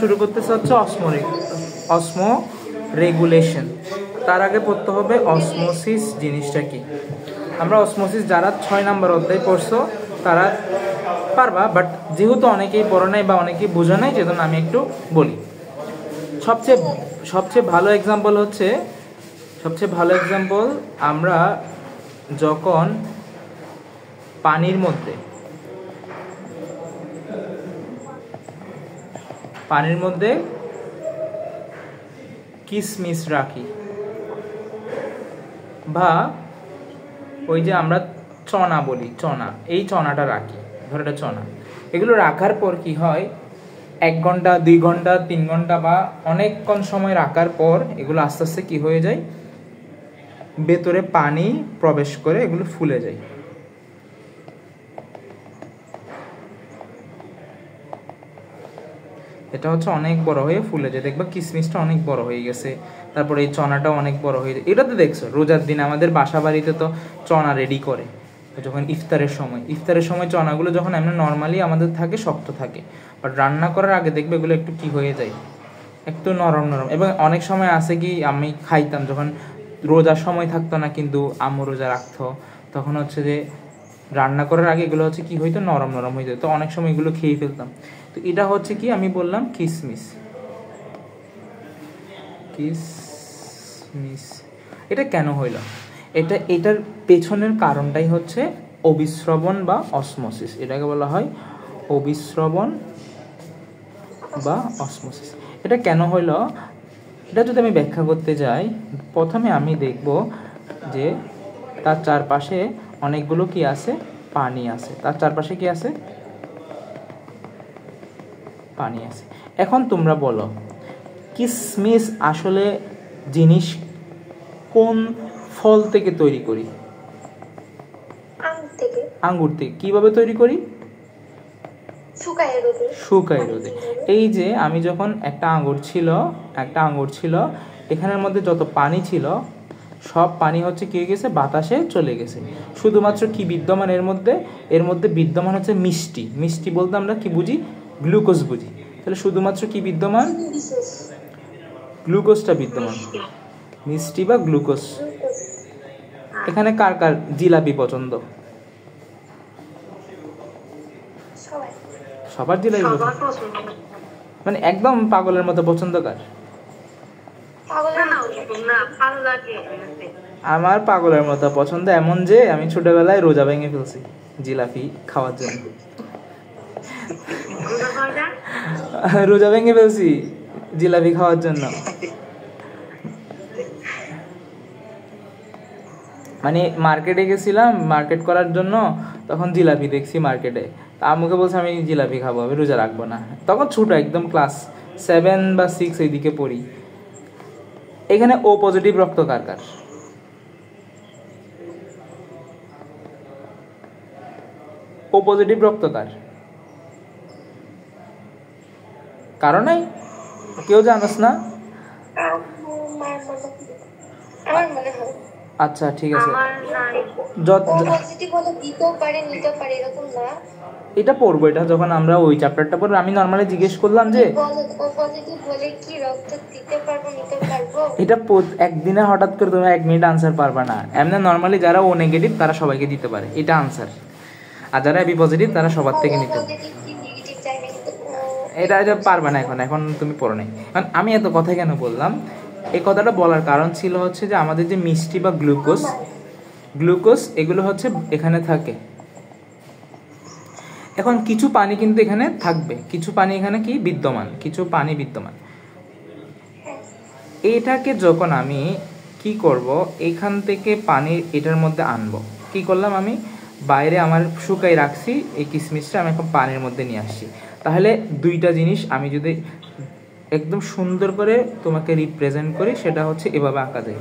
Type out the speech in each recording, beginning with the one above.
শুরু করতেছে হচ্ছে অসমো রেগুলেশন। তার আগে পড়তে হবে অসমোসিস জিনিসটা কি। আমরা অসমোসিস যারা 6 নম্বর অধ্যায় পড়ছো তারা পারবা, বাট যেহেতু অনেকেই পড়ে নাই বা অনেকেই বোঝে নাই, সেজন্য আমি একটু বলি। সবচেয়ে ভালো এক্সাম্পল আমরা যখন পানির মধ্যে কিসমিস রাখি, বা ওই যে আমরা চনা বলি, এই চনাটা রাখি, ধরো এটা চনা। এগুলো রাখার পর কি হয়, 1 ঘন্টা 2 ঘন্টা 3 ঘন্টা বা অনেকক্ষণ সময় রাখার পর এগুলো আস্তে আস্তে কি হয়ে যায়, ভেতরে পানি প্রবেশ করে এগুলো ফুলে যায়। এটা হচ্ছে অনেক বড় হয়ে ফুলে যায়, দেখবা কিসমিসটা অনেক বড় হয়ে গেছে, তারপরে এই চনাটাও অনেক বড় হয়ে যায়। এটা তো দেখছো রোজার দিন আমাদের বাসা বাড়িতে তো চনা রেডি করে, যখন ইফতারের সময় চনাগুলো যখন এমনি নর্মালি আমাদের থাকে শক্ত থাকে, বাট রান্না করার আগে দেখবে এগুলো একটু কি হয়ে যায়, একটু নরম। এবং অনেক সময় আছে কি, আমি খাইতাম যখন রোজার সময় থাকতো না কিন্তু আম্মু রোজা রাখতো, তখন হচ্ছে যে রান্না করার আগে এগুলো হচ্ছে কি হইতো, নরম হয়ে যেত, তো অনেক সময় এগুলো খেয়ে ফেলতাম। তো এটা হচ্ছে কি আমি বললাম কিসমিস। এটা কেন হইল, এটার পেছনের কারণটাই হচ্ছে অবিশ্রবণ বা অসমোসিস। এটাকে বলা হয় অবিশ্রবণ বা অসমোসিস। এটা কেন হইল, এটা যদি আমি ব্যাখ্যা করতে যাই, প্রথমে আমি দেখব যে তার চারপাশে অনেকগুলো কি আছে, পানি আছে। তার চারপাশে কি আছে, পানি আছে। এখন তোমরা বলো কিসমিস আসলে জিনিস কোন ফল থেকে তৈরি করি? আঙ্গুর থেকে। কিভাবে তৈরি করি? শুকায় রোদে। এই যে আমি যখন একটা আঙ্গুর ছিল, এখানের মধ্যে যত পানি ছিল সব পানি হচ্ছে কি হয়ে গেছে, বাতাসে চলে গেছে। শুধুমাত্র কি বিদ্যমান এর মধ্যে বিদ্যমান হচ্ছে মিষ্টি বলতে আমরা কি বুঝি, গ্লুকোজ বুঝি। তাহলে শুধুমাত্র কি বিদ্যমান, গ্লুকোজটা বিদ্যমান, মিষ্টি বা গ্লুকোজ। এখানে কার কার জিলাপি পছন্দ? সবার জিলাপি পছন্দ, মানে একদম পাগলের মতো পছন্দ কার? আমার পাগলের মতো পছন্দ, এমন যে আমি ছোটবেলায় রোজা ভেঙে ফেলছি জিলাপি খাওয়ার জন্য। রোজা ভেঙে ফেলছি জিলাপি খাওয়ার জন্য। মানে মার্কেটে গেছিলাম মার্কেট করার জন্য, তখন জিলাপি দেখছি মার্কেটে, তা আম্মুকে বলছে আমি জিলাপি খাবো, আমি রোজা রাখবো না। তখন ছোট একদম ক্লাস 7 বা 6 এইদিকে পড়ি। এখানে ও পজিটিভ রক্ত কার কার? ও পজিটিভ রক্ত কার? কারো নাই? কেউ জানোস না? আচ্ছা ঠিক আছে, এটা পড়বো, এটা যখন আমরা ওই চ্যাপ্টারটা পড়বো। আমি নর্মালি জিজ্ঞেস করলাম যে এটা একদিনে হঠাৎ করে তুমি 1 মিনিট আনসার পারবা না। এমনি নর্মালি যারা ও নেগেটিভ তারা সবাইকে দিতে পারে এটা আনসার, আর যারা বি পজিটিভ তারা সবার থেকে নিতে পারে। এটা পারবে না, এখন তুমি পড়ো নাই। কারণ আমি এত কথা কেন বললাম, এই কথাটা বলার কারণ ছিল হচ্ছে যে আমাদের যে মিষ্টি বা গ্লুকোজ এগুলো হচ্ছে এখানে থাকে। এখন কিছু পানি কিন্তু এখানে থাকবে, কিছু পানি এখানে কি বিদ্যমান, কিছু পানি বিদ্যমান। এটাকে যখন আমি কি করব, এখান থেকে পানি এটার মধ্যে আনবো, কি করলাম আমি বাইরে আমার শুকাই রাখছি এই কিসমিসটা, আমি এখন পানির মধ্যে নিয়ে আসছি। তাহলে দুইটা জিনিস আমি যদি একদম সুন্দর করে তোমাকে রিপ্রেজেন্ট করি, সেটা হচ্ছে এভাবে আঁকা যায়,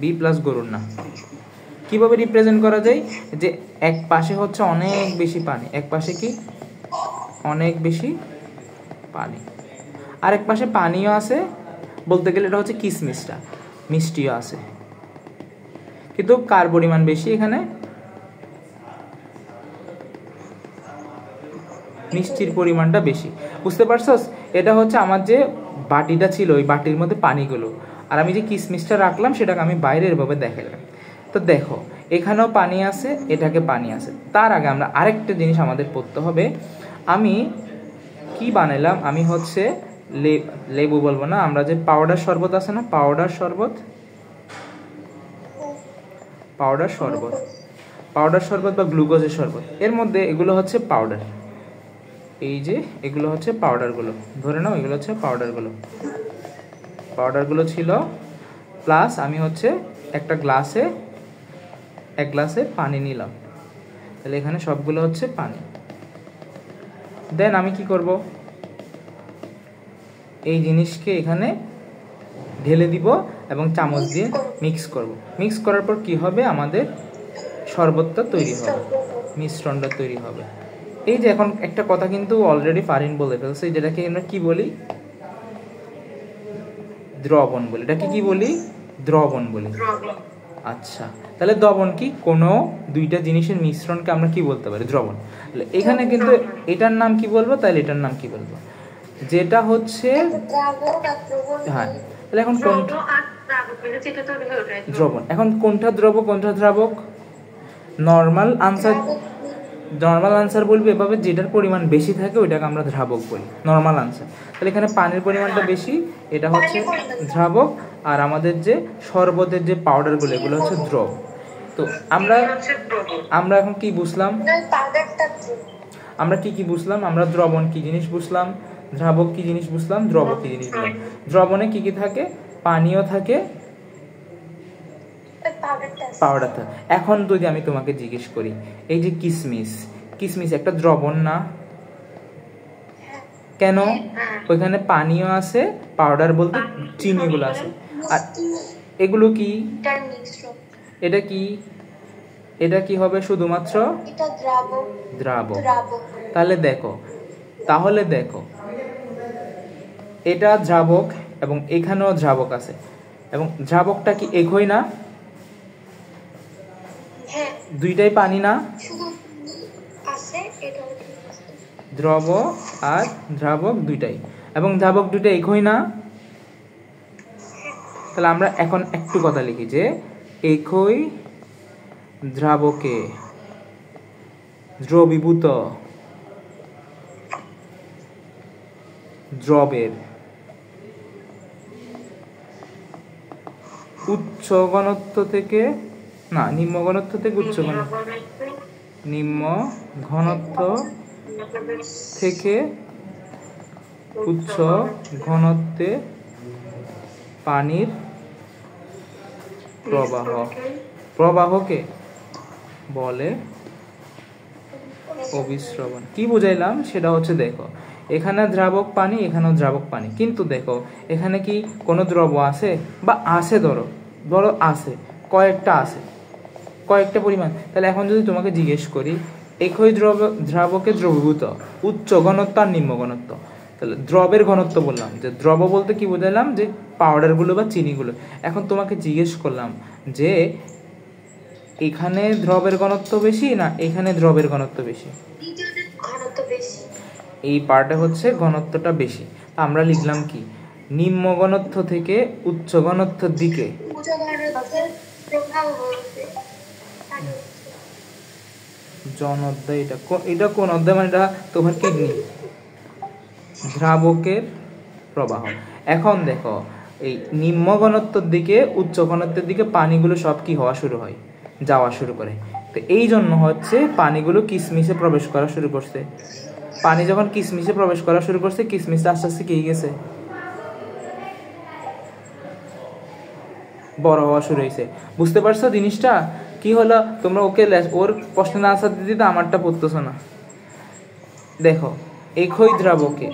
বি প্লাস গরুর না। কিভাবে রিপ্রেজেন্ট করা যায়, যে এক পাশে হচ্ছে অনেক বেশি পানি, এক পাশে কি অনেক বেশি পানি, আর এক পাশে পানিও আছে, বলতে গেলে এটা হচ্ছে কিসমিসটা মিষ্টিও আছে, কিন্তু কার পরিমাণ বেশি এখানে? মিষ্টির পরিমাণটা বেশি। বুঝতে পারছস? এটা হচ্ছে আমার যে বাটিটা ছিল ওই বাটির মধ্যে পানিগুলো, আর আমি যে কিশমিশটা রাখলাম সেটাকে আমি বাইরে এভাবে দেখালাম। তো দেখো এখানেও পানি আছে, এটাকে পানি আছে। তার আগে আমরা আরেকটা জিনিস আমাদের পড়তে হবে। আমি কি বানাইলাম, আমি হচ্ছে লেবু বলবো না, আমরা যে পাউডার শরবত আছে না, পাউডার শরবত বা গ্লুকোজের শরবত, এর মধ্যে এগুলো হচ্ছে পাউডার। এই যে এগুলো হচ্ছে পাউডারগুলো, ধরে নাও এগুলো হচ্ছে পাউডারগুলো ছিল। প্লাস আমি হচ্ছে এক গ্লাসে পানি নিলাম, তাহলে এখানে সবগুলো হচ্ছে পানি। দেন আমি কি করব, এই জিনিসকে এখানে ঢেলে দিব এবং চামচ দিয়ে মিক্স করব। মিক্স করার পর কি হবে, আমাদের শরবতটা তৈরি হবে, মিশ্রণটা তৈরি হবে। এই যে এখন একটা কথা কিন্তু অলরেডি ফারিন বলে ফেলছে, যেটাকে আমরা কি বলি, দ্রবণ বলি। এটাকে কি বলি, দ্রবণ বলি। আচ্ছা, তাহলে দ্রবণ কি, কোনো দুইটা জিনিসের মিশ্রণকে আমরা কি বলতে পারি, দ্রবণ। তাহলে এখানে কিন্তু এটার নাম কি বলবো, তাহলে এটার নাম কি বলবো, যেটা হচ্ছে হ্যাঁ। তাহলে এখন কোনটা দ্রবণ, এখন কোনটা দ্রব কোনটা দ্রাবক, নর্মাল আনসার বলবি এভাবে, যেটার পরিমাণ বেশি থাকে ওইটাকে আমরা দ্রাবক বলি, নর্মাল আনসার। তাহলে এখানে পানির পরিমাণটা বেশি, এটা হচ্ছে দ্রাবক, আর আমাদের যে শরবতের যে পাউডারগুলো এগুলো হচ্ছে দ্রব। তো আমরা এখন কি বুঝলাম, আমরা কি বুঝলাম, আমরা দ্রবণ কি জিনিস বুঝলাম, দ্রাবক কি জিনিস বুঝলাম, দ্রব কি জিনিস বুঝলাম। দ্রবণে কি থাকে, পানিও থাকে, পাউডার থাকে। এখন যদি আমি তোমাকে জিজ্ঞেস করি, এই যে কিশমিশ একটা দ্রবণ না, কেন, ওইখানে পানিও আছে, পাউডার বলতে চিনিগুলো আছে, আর এগুলো কি, এটা কি হবে, শুধুমাত্র দ্রাবক। তাহলে দেখো এটা দ্রাবক এবং এখানেও দ্রাবক আছে, এবং দ্রাবকটা কি একই না, দুইটাই পানি না, দ্রব আর দ্রাবক দুইটাই, এবং দ্রাবক দুইটা একই না। তাহলে আমরা এখন একটু কথা লিখি যে একই দ্রাবকে দ্রবীভূত দ্রবের উচ্চ ঘনত্ব থেকে নিম্ন ঘনত্ব থেকে উচ্চ ঘনত্বে পানির প্রবাহকে বলে অভিস্রবণ। কি বুঝাইলাম সেটা হচ্ছে, দেখো এখানে দ্রাবক পানি, এখানেও দ্রাবক পানি, কিন্তু দেখো এখানে কি কোনো দ্রব আছে বা আছে, ধরো আছে, কয়েকটা পরিমাণ। তাহলে এখন যদি তোমাকে জিজ্ঞেস করি একই দ্রাবকে দ্রবীভূত উচ্চ ঘনত্ব আর নিম্ন ঘনত্ব, তাহলে দ্রবের ঘনত্ব বললাম, যে দ্রব বলতে কি বুঝাইলাম, যে পাউডারগুলো বা চিনিগুলো। এখন তোমাকে জিজ্ঞেস করলাম যে এখানে দ্রবের ঘনত্ব বেশি না এখানে দ্রবের ঘনত্ব বেশি, এই পার্টে হচ্ছে ঘনত্বটা বেশি। আমরা লিখলাম কি, নিম্ন ঘনত্ব থেকে উচ্চ ঘনত্বের দিকে জন অধ্যায়, এটা কোন অধ্যায়, মানে এটা তোমার কিডনি, দ্রাবকের প্রবাহ। এখন দেখো এই নিম্ন ঘনত্বের দিকে উচ্চ ঘনত্বের দিকে পানিগুলো সব কি যাওয়া শুরু করে। তো এই জন্য হচ্ছে পানিগুলো কিশমিশে প্রবেশ করা শুরু করছে। পানি যখন কিশমিশে প্রবেশ করা শুরু করছে, কিশমিশটা আস্তে আস্তে কি গেছে, বড় হওয়া শুরু হয়েছে। বুঝতে পারছো জিনিসটা কি হলো? তোমরা ওর প্রশ্নের আনসার দিতে আমারটা পড়তেছো না। দেখো একই দ্রাবকে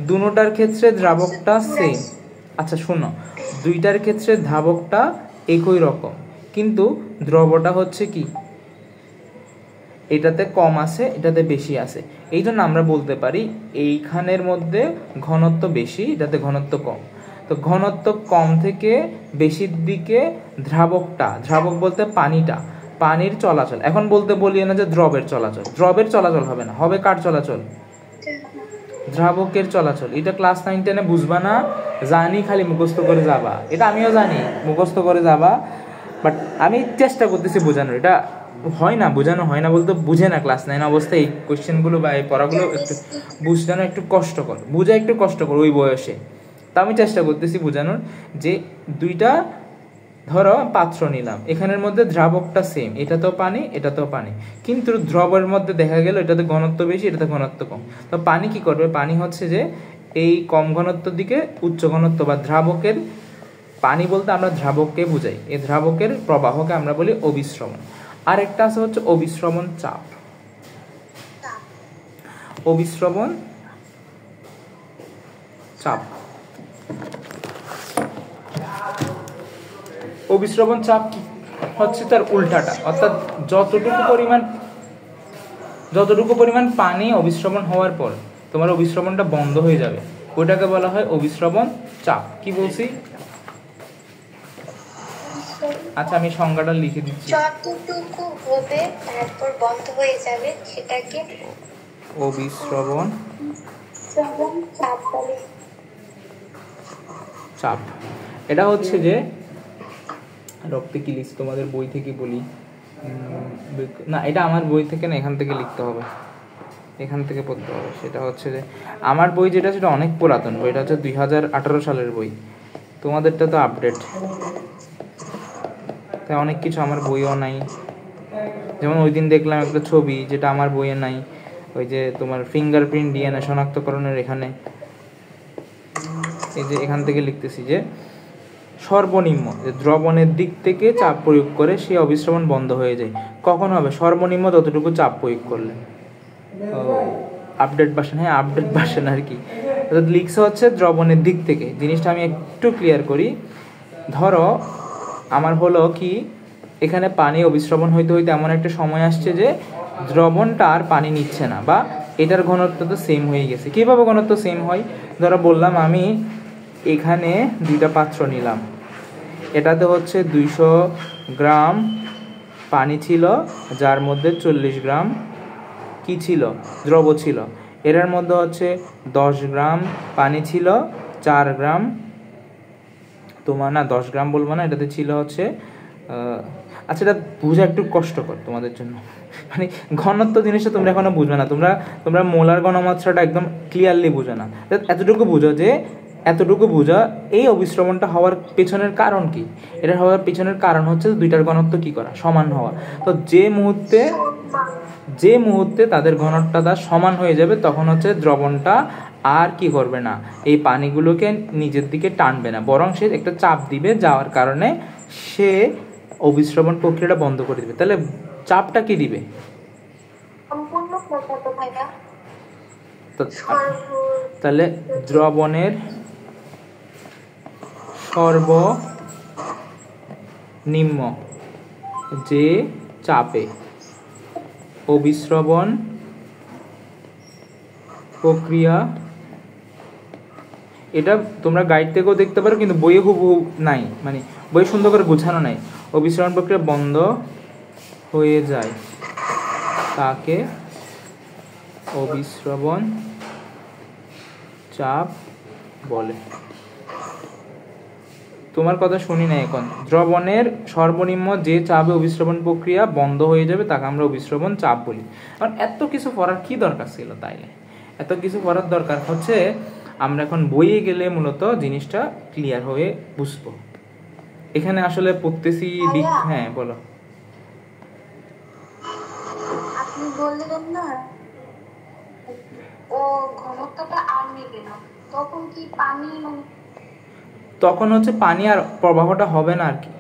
দুটোটার ক্ষেত্রে দ্রাবকটা সেম, আচ্ছা শোনো, দুইটার ক্ষেত্রে দ্রাবকটা একই রকম, কিন্তু দ্রবটা হচ্ছে কি, এটাতে কম আছে এটাতে বেশি আছে। এই জন্য আমরা বলতে পারি এইখানের মধ্যে ঘনত্ব বেশি, এটাতে ঘনত্ব কম। তো ঘনত্ব কম থেকে বেশির দিকে দ্রাবক বলতে পানির চলাচল। এখন বলতে বলি না যে দ্রবের চলাচল হবে না, হবে কার চলাচল, দ্রাবকের চলাচল, এটা ক্লাস 9-10 বুঝবা না, জানি খালি মুখস্থ করে যাবা, এটা আমিও জানি মুখস্থ করে যাবা, বাট আমি চেষ্টা করতেছি বোঝানোর। এটা হয় না, বোঝানো হয় না বলতে বুঝে না ক্লাস 9 অবস্থায় এই কোয়েশ্চেনগুলো বা এই পড়াগুলো একটু বুঝানো একটু কষ্টকর, বোঝা একটু কষ্টকর ওই বয়সে। তা আমি চেষ্টা করতেছি বোঝানোর যে দুইটা ধরো পাত্র নিলাম, এখানের মধ্যে দ্রাবকটা সেম, এটা তো পানি এটা তো পানি, কিন্তু দ্রবের মধ্যে দেখা গেল এটাতে ঘনত্ব বেশি এটাতে ঘনত্ব কম। তো পানি কি করবে, পানি হচ্ছে যে এই কম ঘনত্বের দিকে উচ্চ ঘনত্ব বা দ্রাবকের, পানি বলতে আমরা দ্রাবককে বুঝাই, এই দ্রাবকের প্রবাহকে আমরা বলি অবিশ্রবণ। আরেকটা আছে হচ্ছে অবিশ্রবণ চাপ, অবিশ্রবণ চাপ। অবিশ্রবণ চাপ হচ্ছে তার উল্টাটা, অর্থাৎ যতটুকু পরিমাণ পানি অবিশ্রবণ হওয়ার পর তোমার অবিশ্রবণটা বন্ধ হয়ে যাবে, ওটাকে বলা হয় অবিশ্রবণ চাপ। কি বলছি? আচ্ছা আমি সংজ্ঞাটা লিখে দিচ্ছি। যতটুকু হবে তারপর বন্ধ হয়ে যাবে সেটাকে অবিশ্রবণ চাপ। এটা হচ্ছে যে রক্তে কি লিখছি তোমাদের বই থেকে বলি না, এটা আমার বই থেকে না, এখান থেকে লিখতে হবে, এখান থেকে পড়তে হবে। সেটা হচ্ছে যে আমার বই যেটা সেটা অনেক পুরাতন বই, এটা হচ্ছে 2018 সালের বই, তোমাদেরটা তো আপডেট, তাই অনেক কিছু আমার বইও নাই। যেমন ওই দিন দেখলাম একটা ছবি যেটা আমার বইয়ে নাই, ওই যে তোমার ফিঙ্গারপ্রিন্ট ডিএনএ শনাক্তকরণের এখানে, এই যে এখান থেকে লিখতেছি যে সর্বনিম্ন যে দ্রবণের দিক থেকে চাপ প্রয়োগ করে সে অবিশ্রবণ বন্ধ হয়ে যায়। কখন হবে? সর্বনিম্ন যতটুকু চাপ প্রয়োগ করলে। আপডেট ভার্সন, হ্যাঁ আপডেট ভার্সন আর কি। লিখছে হচ্ছে দ্রবণের দিক থেকে। জিনিসটা আমি একটু ক্লিয়ার করি। ধরো আমার হলো কি, এখানে পানি অবিশ্রবণ হইতে হইতে এমন একটা সময় আসছে যে দ্রবণটা আর পানি নিচ্ছে না, বা এটার ঘনত্ব তো সেম হয়ে গেছে। কীভাবে ঘনত্ব সেম হয়? ধরো বললাম আমি এখানে দুইটা পাত্র নিলাম, এটাতে হচ্ছে 200 গ্রাম পানি ছিল, যার মধ্যে 40 গ্রাম কি ছিল? দ্রব ছিল। এটার মধ্যে হচ্ছে 10 গ্রাম পানি ছিল, 4 গ্রাম তোমার, না 10 গ্রাম বলবো না, এটাতে ছিল হচ্ছে আচ্ছা এটা বোঝা একটু কষ্টকর তোমাদের জন্য, মানে ঘনত্ব জিনিসটা তোমরা এখনো বুঝবে না, তোমরা মোলার ঘনমাত্রাটা একদম ক্লিয়ারলি বুঝো না। এতটুকু বুঝো যে এই অবিশ্রবণটা হওয়ার পেছনের কারণ কি। এটা হওয়ার পেছনের কারণ হচ্ছে দুইটার ঘনত্ব কি করা, সমান হওয়া। তো যে মুহূর্তে তাদের ঘনত্বটা সমান হয়ে যাবে তখন হচ্ছে দ্রবণটা আর কি করবে না, এই পানিগুলোকে নিজের দিকে টানবে না, বরং সে একটা চাপ দিবে, যাওয়ার কারণে সে অবিশ্রবণ প্রক্রিয়াটা বন্ধ করে দিবে। তাহলে চাপটা কি দিবে? তাহলে দ্রবণের সর্বনিম্ন যে চাপে অবিশ্রবণ প্রক্রিয়া, এটা তোমরা গাইড থেকেও দেখতে পারো, কিন্তু বইয়ে হুবহু নাই, মানে বই সুন্দর করে গোছানো নাই। অবিশ্রবণ প্রক্রিয়া বন্ধ হয়ে যায় তাকে অবিশ্রবণ চাপ বলে। তোমার কথা শুনি না এখন। দ্রবণের সর্বনিম্ন যে চাপে অবিশ্রবণ প্রক্রিয়া বন্ধ হয়ে যাবে তাকে আমরা অবিশ্রবণ চাপ বলি। কারণ এত কিছু পড়ার কি দরকার ছিল? তাইলে এত কিছু পড়ার দরকার হচ্ছে আমরা এখন বইয়ে গেলে মূলত জিনিসটা ক্লিয়ার হয়ে বুঝবো। এখানে আসলে পড়তেছি দিক। হ্যাঁ বলো। আপনি বললেন না ও ঘনত্বটা আর নেবে না, তখন কি পানি, তখন হচ্ছে পানি আর প্রবাহটা হবে না আর কি।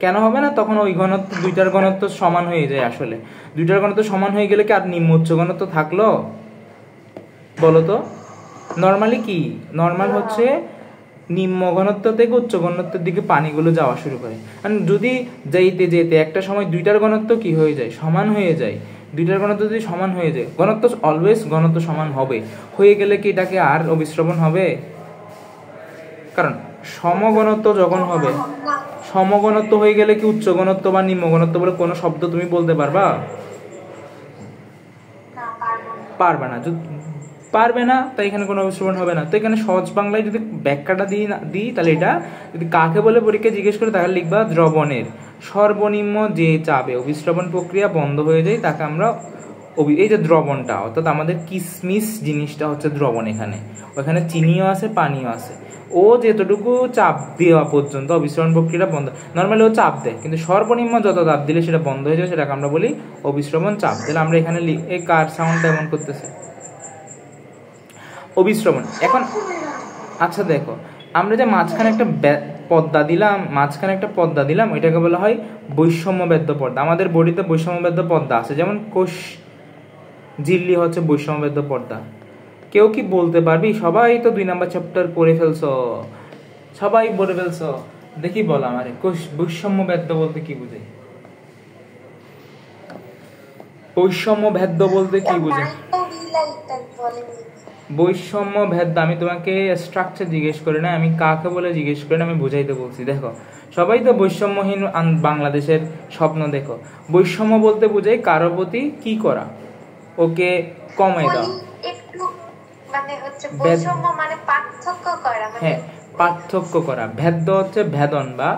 কেন হবে না? তখন ওই ঘনত্ব, দুইটার ঘনত্ব সমান হয়ে যায়। আসলে দুইটার ঘনত্ব সমান হয়ে গেলে কি আর নিম্ন উচ্চ ঘনত্ব থাকলো? বলো তো। নর্মালি কি, নর্মাল হচ্ছে নিম্ন ঘনত্ব থেকে উচ্চ ঘনত্বের দিকে পানিগুলো যাওয়া শুরু করে। যদি যেতে যেতে একটা সময় দুইটার ঘনত্ব কি হয়ে যায়, সমান হয়ে যায়। দুইটার ঘনত্ব যদি সমান হয়ে যায়, ঘনত্ব অলওয়েজ ঘনত্ব সমান হবে, হয়ে গেলে কি এটাকে আর অবিশ্রবণ হবে? কারণ সমঘনত্ব যখন হবে, সমঘনত্ব হয়ে গেলে কি উচ্চ ঘনত্ব বা নিম্ন ঘনত্ব বলে কোনো শব্দ তুমি বলতে পারবা? পারবে না। পারবে না, তাই এখানে কোনো অভিশ্রবণ হবে না। তো এখানে সহজ বাংলায় যদি ব্যাখ্যাটা দিই তাহলে এটা যদি কাকে বলে পরীক্ষা জিজ্ঞেস করে তাহলে লিখবা দ্রবণের সর্বনিম্ন যে চাপে অভিশ্রবণ প্রক্রিয়া বন্ধ হয়ে যায় তাকে আমরা এই যে দ্রবণটা, অর্থাৎ আমাদের কিসমিস জিনিসটা হচ্ছে দ্রবণ। এখানে ওখানে চিনিও আছে, পানিও আছে। ও যেতটুকু চাপ দেওয়া পর্যন্ত অভিশ্রবণ প্রক্রিয়াটা বন্ধ, নর্মালি ও চাপ দেয়, কিন্তু সর্বনিম্ন যত চাপ দিলে সেটা বন্ধ হয়ে যায়, সেটাকে আমরা বলি অভিশ্রবণ চাপ। তাহলে আমরা এখানে এই কার সাউন্ডটা এমন করতেছে, অভিশ্রবণ। এখন আচ্ছা দেখো, আমরা যে মাঝখানে একটা পর্দা দিলাম ওইটাকে বলা হয় বৈষম্যবেদ্য পর্দা। আমাদের বডিতে বৈষম্যবেদ্য পর্দা আছে, যেমন কোষ ঝিল্লি হচ্ছে বৈষম্যবেদ্য পর্দা। কেউ কি বলতে পারবি? সবাই তো 2 নাম্বার চ্যাপ্টার পড়ে ফেলছো, সবাই পড়ে ফেলছো, দেখি বল আমারে কোষ বৈষম্যবেদ্য বলতে কি বুঝে? বৈষম্যভেদ্য বলতে কি বুঝে? বৈষম্য ভেদ আমি তোমাকে স্ট্রাকচার জিজ্ঞেস করি না, আমি কাকে বলে জিজ্ঞেস করি না, আমি বুঝাইতে বলছি। দেখো সবাই তো বৈষম্যহীন বাংলাদেশের স্বপ্ন দেখো। বৈষম্য বলতে বোঝায় কারো প্রতি কি করা, ওকে কমে দাও, হ্যাঁ পার্থক্য করা। ভেদ্য হচ্ছে ভেদন বা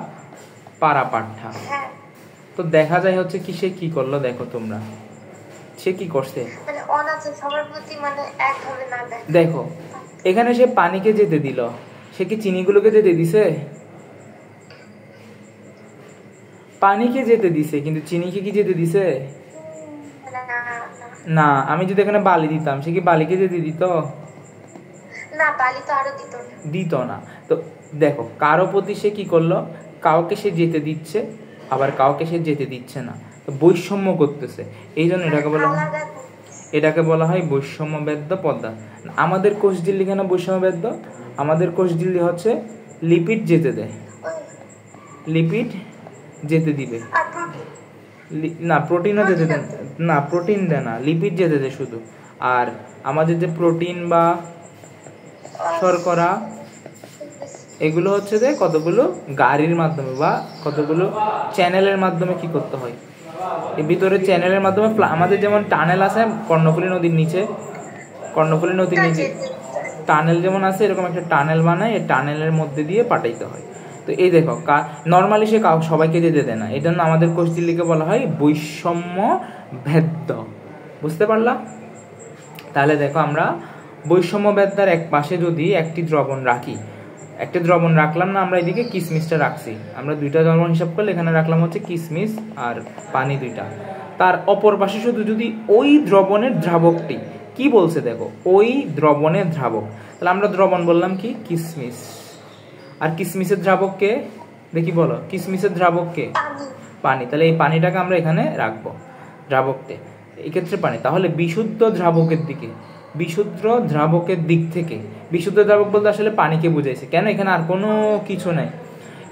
পারাপাঠা। তো দেখা যায় হচ্ছে কি সে কি করলো, দেখো তোমরা সে কি করছে, দেখো এখানে সে পানিকে যেতে দিল, সে কি চিনিগুলোকে যেতে দিছে? পানিকে যেতে দিছে, কিন্তু চিনিকে কি যেতে দিছে? না। আমি যদি এখানে বালি দিতাম, সে কি বালিকে যেতে দিত? দিত না। তো দেখো কারো প্রতি সে কি করলো, কাউকে সে যেতে দিচ্ছে, আবার কাউকে সে যেতে দিচ্ছে না, তো বৈষম্য করতেছে। এই জন্য এটাকে বলা হয় বৈষম্যবেদ্য পর্দা। আমাদের কোষঝিল্লি কেন বৈষম্যবেদ্য? আমাদের কোষঝিল্লি হচ্ছে লিপিড যেতে দেয়, লিপিড যেতে দিবে না, প্রোটিনও যেতে দেয় না, প্রোটিন দেয় না, লিপিড যেতে দেয় শুধু। আর আমাদের যে প্রোটিন বা শর্করা এগুলো হচ্ছে যে কতগুলো গাড়ির মাধ্যমে বা কতগুলো চ্যানেলের মাধ্যমে কি করতে হয়, এর ভিতরে চ্যানেলের মাধ্যমে আমাদের যেমন টানেল আছে কর্ণফুলী নদীর নিচে, কর্ণফুলী নদীর নিচে টানেল যেমন আছে, এরকম একটা টানেল বানায়, এই টানেলের মধ্যে দিয়ে পাঠাইতে হয়। তো এই দেখো নর্মালি সে সবাইকে যেতে দেয় না, এই জন্য আমাদের কোষঝিল্লিকে বলা হয় বৈষম্য ভেদ্য। বুঝতে পারলা? তাহলে দেখো আমরা বৈষম্য ভেদ্যার এক পাশে যদি একটি দ্রবণ রাখি, একটা দ্রবণ রাখলাম না, আমরা এদিকে কিসমিসটা রাখছি, আমরা 2টা দ্রবণ হিসাব করলে এখানে রাখলাম হচ্ছে কিসমিস আর পানি 2টা। তার অপর পাশে শুধু যদি ওই দ্রবণের দ্রাবকটি কি বলছে, দেখো ওই দ্রবণের দ্রাবক, তাহলে আমরা দ্রবণ বললাম কি কিসমিস, আর কিসমিসের দ্রাবককে দেখি বলো, কিসমিসের দ্রাবককে পানি, তাহলে এই পানিটাকে আমরা এখানে রাখবো দ্রাবকতে, এই ক্ষেত্রে পানি। তাহলে বিশুদ্ধ দ্রাবকের দিকে, বিশুদ্ধ দ্রাবকের দিক থেকে, বিশুদ্ধ দ্রাবক বলতে আসলে পানিকে বুঝাইছে, কেন এখানে আর কোনো কিছু নাই,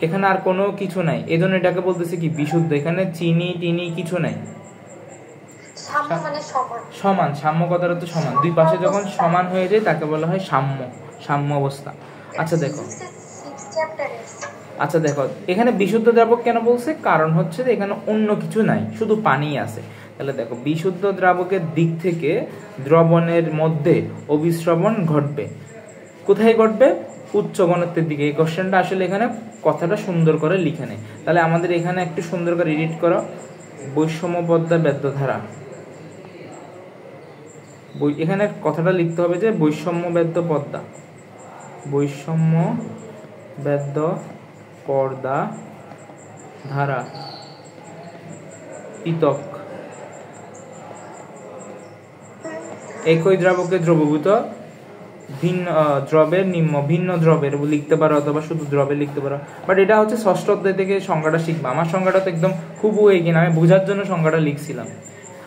এখানে আর কোনো কিছু নাই, এই জন্য এটাকে বলতেছে কি বিশুদ্ধ। এখানে চিনি টিনি কিছু নাই, সমান, সাম্য কথাটা তো সমান, দুই পাশে যখন সমান হয়ে যায় তাকে বলা হয় সাম্য, সাম্য অবস্থা। আচ্ছা দেখো এখানে বিশুদ্ধ দ্রাবক কেন বলছে, কারণ হচ্ছে যে এখানে অন্য কিছু নাই, শুধু পানি আছে। তাহলে দেখো বিশুদ্ধ দ্রাবকের দিক থেকে দ্রবণের মধ্যে অভিস্রবণ ঘটবে, কোথায় ঘটবে? উচ্চ ঘনত্বের দিকে। এই কোশ্চেনটা আসলে এখানে কথাটা সুন্দর করে লিখে নেয়, তাহলে আমাদের এখানে একটু সুন্দর করে এডিট করো, বৈষম্য পর্দা বেদ্য ধারা, এখানে কথাটা লিখতে হবে যে বৈষম্য বেদ্য পর্দা, বৈষম্য বেদ্য পর্দা ধারা পৃথক, একই দ্রাবকে দ্রবীভূত ভিন্ন দ্রবের নিম্ন ভিন্ন দ্রবের লিখতে পারো, অথবা শুধু দ্রবের লিখতে পারো। বাট এটা হচ্ছে ষষ্ঠ অধ্যায় থেকে সংজ্ঞাটা শিখবা। আমার সংজ্ঞাটা তো একদম খুবই এগিয়ে, আমি বোঝার জন্য সংজ্ঞাটা লিখছিলাম,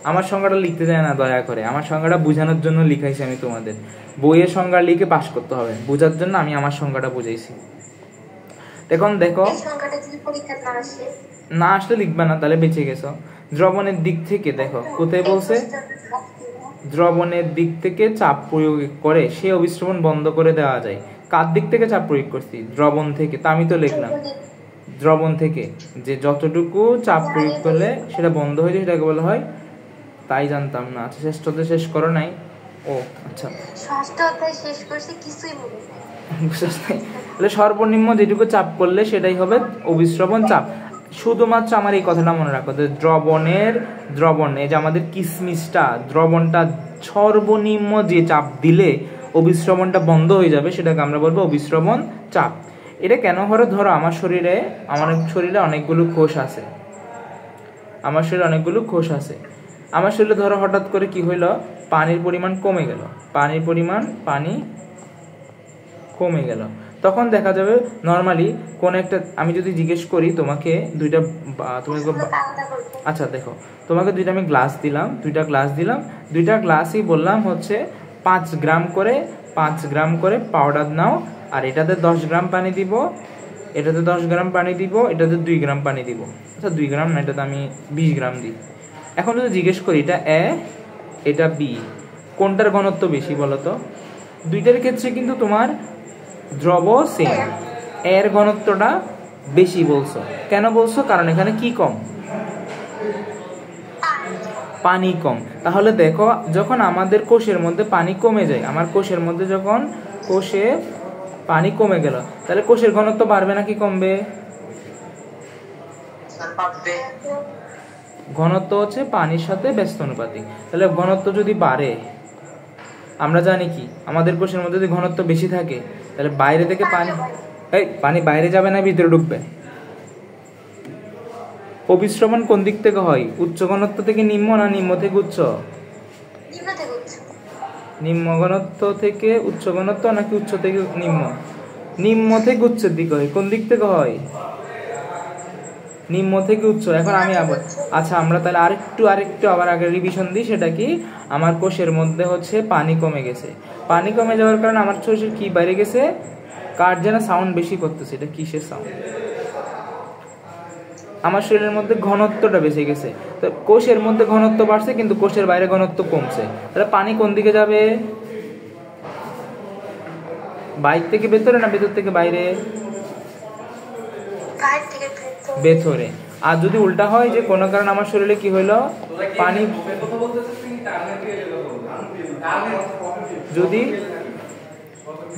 আমার সংজ্ঞাটা লিখতে যায় না দয়া করে, আমার সংজ্ঞাটা বোঝানোর জন্য লিখাইছি আমি তোমাদের। বইয়ের সংজ্ঞা লিখে পাস করতে হবে, বোঝার জন্য আমি আমার সংজ্ঞাটা বুঝাইছি। এখন দেখো না আসলে লিখবা না, তাহলে বেঁচে গেছো। দ্রবণের দিক থেকে দেখো কোথায় বলছে, দ্রবণের দিক থেকে চাপ প্রয়োগ করে সে অভিস্রবণ বন্ধ করে দেওয়া যায়। কার দিক থেকে চাপ প্রয়োগ করছি? দ্রবণ থেকে। তা আমি তো লিখলাম দ্রবণ থেকে, যে যতটুকু চাপ প্রয়োগ করলে সেটা বন্ধ হয়ে যায় সেটাকে বলা হয়, তাই জানতাম না। আচ্ছা শেষ করো নাই, ও আচ্ছা, ষষ্ঠ অধ্যায় শেষ করছি, কিছুই মনে নাই। বুঝছ নাই? তাহলে সর্বনিম্ন যেটুকু চাপ করলে সেটাই হবে অবিশ্রবণ চাপ। শুধুমাত্র আমার এই কথাটা মনে রাখো যে দ্রবণ এই যে আমাদের কিসমিসটা দ্রবণটা সর্বনিম্ন যে চাপ দিলে অবিশ্রবণটা বন্ধ হয়ে যাবে সেটাকে আমরা বলবো অবিশ্রবণ চাপ। এটা কেন হলো, ধরো আমার শরীরে অনেকগুলো কোষ আছে, আমার শরীরে ধরো হঠাৎ করে কি হইলো, পানির পরিমাণ কমে গেল, পানি কমে গেল, তখন দেখা যাবে নর্মালি কোন একটা, আমি যদি জিজ্ঞেস করি তোমাকে আচ্ছা দেখো, তোমাকে আমি গ্লাস দিলাম, দুইটা গ্লাসই বললাম হচ্ছে 5 গ্রাম করে পাউডার নাও, আর এটাতে 10 গ্রাম পানি দিব, এটাতে 2 গ্রাম পানি দিব। আচ্ছা 2 গ্রাম না, এটাতে আমি 20 গ্রাম দিই। এখন যদি জিজ্ঞেস করি এটা এ এটা বি, কোনটার ঘনত্ব বেশি বলো তো? দুইটার ক্ষেত্রে কিন্তু তোমার দ্রব সেম, এর ঘনত্বটা বেশি বলছো। কেন বলছো? কারণ এখানে কি কম? পানি কম। তাহলে দেখো, যখন আমাদের কোষের মধ্যে পানি কমে যায়, আমার কোষের মধ্যে যখন পানি কমে গেল, তাহলে কোষের ঘনত্ব বাড়বে নাকি কমবে? ঘনত্ব হচ্ছে পানির সাথে ব্যস্ত অনুপাতিক। তাহলে ঘনত্ব যদি বাড়ে, আমরা জানি কি আমাদের কোষের মধ্যে যদি ঘনত্ব বেশি থাকে তাহলে বাইরে থেকে পানি বাইরে যাবে না ভিতরে ঢুকবে? অবিশ্রবণ কোন দিক থেকে হয়? উচ্চ ঘনত্ব থেকে নিম্ন না নিম্ন থেকে উচ্চ? নিম্ন ঘনত্ব থেকে উচ্চ ঘনত্ব নাকি উচ্চ থেকে নিম্ন? নিম্ন থেকে উচ্চের দিকে হয়। কোন দিক থেকে হয়? নিম্ন থেকে উচ্চ। এখন আমি আচ্ছা আমরা তাহলে আরেকটু আবার আগে রিভিশন দিই। সেটা কি, আমার কোষের মধ্যে হচ্ছে পানি কমে গেছে, পানি কমে যাওয়ার কারণে আমার কোষের কি বাইরে গেছে? কার যেন সাউন্ড বেশি করতেছে, এটা কিসের সাউন্ড? আমার শরীরের মধ্যে ঘনত্বটা বেশি গেছে, তো কোষের মধ্যে ঘনত্ব বাড়ছে কিন্তু কোষের বাইরে ঘনত্ব কমছে। তাহলে পানি কোন দিকে যাবে? বাইরে থেকে ভেতরে না ভেতর থেকে বাইরে? ভেতরে। আর যদি উল্টা হয় যে কোনো কারণে আমার শরীরে কি হইলো, পানি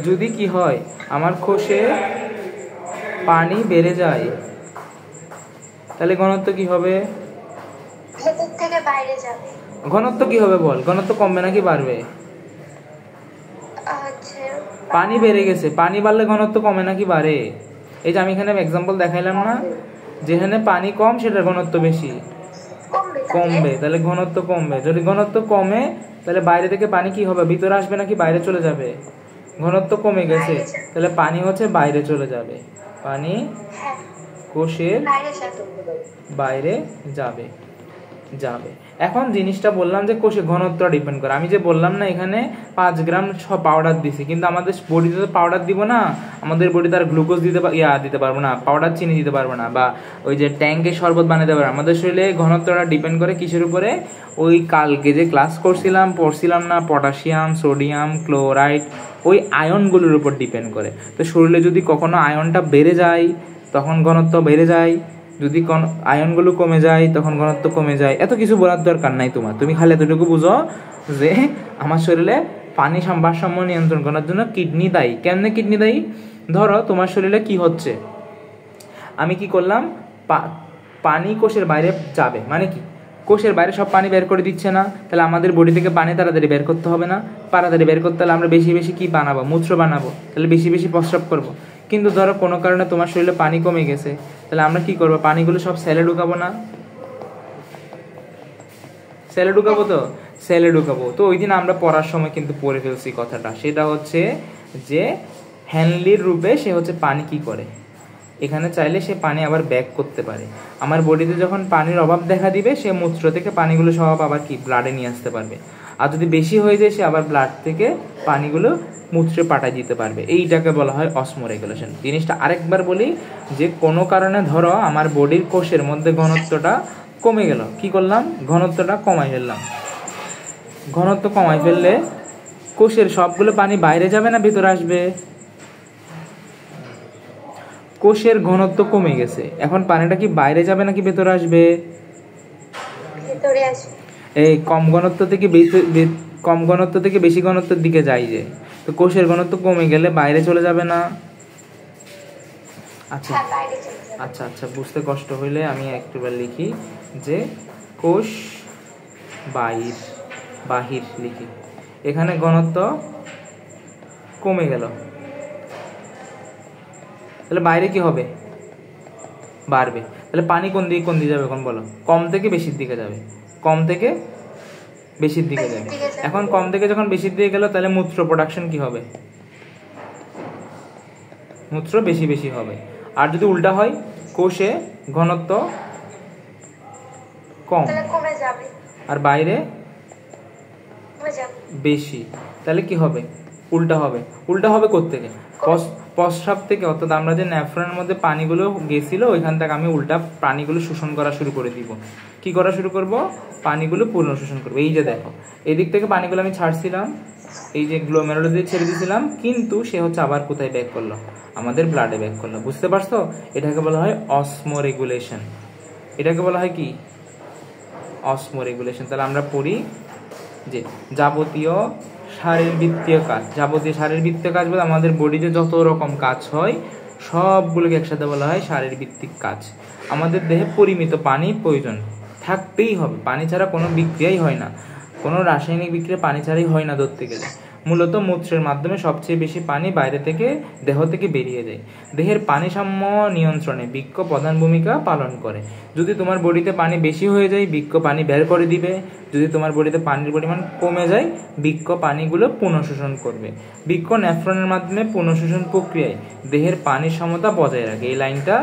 যদি কি হয়, আমার কোষে পানি বেড়ে যায়, তাহলে ঘনত্ব কি হবে? ভেতর থেকে বাইরে যাবে। ঘনত্ব কি হবে বল? ঘনত্ব কমবে নাকি বাড়বে? পানি বেড়ে গেছে, পানি বাড়লে ঘনত্ব কমে নাকি বাড়ে? এই যে আমি এখানে এক্সাম্পল দেখাইলাম না, যেখানে পানি কম সেটার ঘনত্ব বেশি, কমবে, তাহলে ঘনত্ব কমবে। যদি ঘনত্ব কমে তাহলে বাইরে থেকে পানি কি হবে? ভিতরে আসবে নাকি বাইরে চলে যাবে? ঘনত্ব কমে গেছে তাহলে পানি হচ্ছে বাইরে চলে যাবে, পানি কোষের বাইরে যাবে। এখন জিনিসটা বললাম যে কোষের ঘনত্ব ডিপেন্ড করে। আমি যে বললাম না এখানে 5 গ্রাম সব পাউডার দিছি, কিন্তু আমাদের বডিতে তো পাউডার দিব না, আমাদের বডিতে আর গ্লুকোজ দিতে পারবো না, পাউডার চিনি দিতে পারবো না, বা ওই যে ট্যাঙ্কে শরবত বানাতে পারবো। আমাদের শরীরে ঘনত্বটা ডিপেন্ড করে কিসের উপরে? ওই কালকে যে ক্লাস পড়ছিলাম না, পটাশিয়াম, সোডিয়াম, ক্লোরাইড, ওই আয়নগুলোর উপর ডিপেন্ড করে। তো শরীরে যদি কখনো আয়নটা বেড়ে যায় তখন ঘনত্ব বেড়ে যায়, যদি আয়নগুলো কমে যায় তখন ঘনত্ব কমে যায়। এত কিছু বলার দরকার নাই তোমার, তুমি খালি এতটুকু বুঝো যে আমার শরীরে পানি ভারসাম্য নিয়ন্ত্রণ করার জন্য কিডনি দায়ী। কেমনে কিডনি দায়ী? ধরো তোমার শরীরে কি হচ্ছে, আমি কি করলাম, পানি কোষের বাইরে যাবে, মানে কি কোষের বাইরে সব পানি বের করে দিচ্ছে না, তাহলে আমাদের বডি থেকে পানি তাড়াতাড়ি বের করতে হবে না? তাড়াতাড়ি বের করতে হলে আমরা বেশি বেশি কি বানাবো? মূত্র বানাবো, তাহলে বেশি বেশি প্রস্রাব করবো। কিন্তু ধরো কোনো কারণে তোমার শরীরে পানি কমে গেছে, তাহলে আমরা কি করবো? পানিগুলো সব সেলে ঢুকাবো না? সেলে ঢুকাবো তো ওই দিন আমরা পড়ার সময় কিন্তু পড়ে ফেলছি কথাটা। সেটা হচ্ছে যে হ্যানলির রূপে সে হচ্ছে পানি কি করে, এখানে চাইলে সে পানি আবার ব্যাক করতে পারে। আমার বডিতে যখন পানির অভাব দেখা দিবে সে মূত্র থেকে পানিগুলো সব আবার কি ব্লাডে নিয়ে আসতে পারবে, আর যদি বেশি হয়ে যায় সে আবার ব্লাড থেকে পানিগুলো মূত্রে পাঠায় দিতে পারবে। এইটাকে বলা হয় অসমোরেগুলেশন। জিনিসটা আরেকবার বলি, যে কোনো কারণে ধরো আমার বডির কোষের মধ্যে ঘনত্বটা কমে গেল, কি করলাম? ঘনত্বটা কমাই ফেললাম। ঘনত্ব কমাই ফেললে কোষের সবগুলো পানি বাইরে যাবে না ভিতরে আসবে? কোষের ঘনত্ব কমে গেছে, এখন পানিটা কি বাইরে যাবে নাকি ভেতরে আসবে? এই কম ঘনত্ব থেকে কম ঘনত্ব থেকে বেশি ঘনত্বের দিকে যায় যে, তো কোষের ঘনত্ব কমে গেলে বাইরে চলে যাবে না? আচ্ছা হ্যাঁ, বাইরে চলে যাবে। আচ্ছা আচ্ছা, বুঝতে কষ্ট হইলে আমি একটুবার লিখি যে কোষ বাহির বাহির লিখি। এখানে ঘনত্ব কমে গেল, তাহলে বাইরে কি হবে? বাড়বে। তাহলে পানি কোন দিকে যাবে এখন বলো? কম থেকে বেশির দিকে যাবে, কম থেকে বেশির দিকে যাবে। এখন কম থেকে যখন বেশির দিকে গেল, তাহলে মূত্র প্রোডাকশন কি হবে? মূত্র বেশি বেশি হবে। আর যদি উল্টা হয়, কোষে ঘনত্ব কম তাহলে কমে যাবে, আর বাইরে কমে যাবে। বেশি, তাহলে কি হবে? উল্টা হবে। উল্টা হবে কোত্থেকে? প্রস্রাব থেকে। অর্থাৎ আমরা যে নেফ্রনের মধ্যে পানিগুলো গেছিল, ওইখান থেকে আমি উল্টা পানিগুলো শোষণ করা শুরু করে দিব। কি করা শুরু করব? পানিগুলো পূর্ণ শোষণ করবো। এই যে দেখো, এদিক থেকে পানিগুলো আমি ছাড়ছিলাম, এই যে গ্লোমেরুলো দিয়ে ছেড়ে দিয়েছিলাম, কিন্তু সে হচ্ছে আবার কোথায় ব্যাক করলো? আমাদের ব্লাডে ব্যাক করলো। বুঝতে পারছো? এটাকে বলা হয় অসমো রেগুলেশন। এটাকে বলা হয় কি? অসমো রেগুলেশন। তাহলে আমরা পড়ি যে যাবতীয় শারীরবৃত্তীয় কাজ, যাবতীয় শারীরবৃত্তীয় কাজ বলতে আমাদের বডিতে যত রকম কাজ হয় সবগুলোকে একসাথে বলা হয় শারীরবৃত্তিক কাজ। আমাদের দেহে পরিমিত পানি প্রয়োজন থাকতেই হবে, পানি ছাড়া কোনো বিক্রিয়াই হয় না, কোনো রাসায়নিক বিক্রিয়া পানি ছাড়াই হয় না ধরতে গেলে। মূলত মূত্রের মাধ্যমে সবচেয়ে বেশি পানি বাইরে থেকে দেহ থেকে বেরিয়ে যায়। দেহের পানি সাম্য নিয়ন্ত্রণে বৃক্ক প্রধান ভূমিকা পালন করে। যদি তোমার বডিতে পানি বেশি হয়ে যায়, বৃক্ক পানি বের করে দিবে। যদি তোমার বডিতে পানির পরিমাণ কমে যায়, বৃক্ক পানিগুলো পুনঃশোষণ করবে। বৃক্ক নেফ্রনের মাধ্যমে পুনঃশোষণ প্রক্রিয়ায় দেহের পানির সমতা বজায় রাখে। এই লাইনটা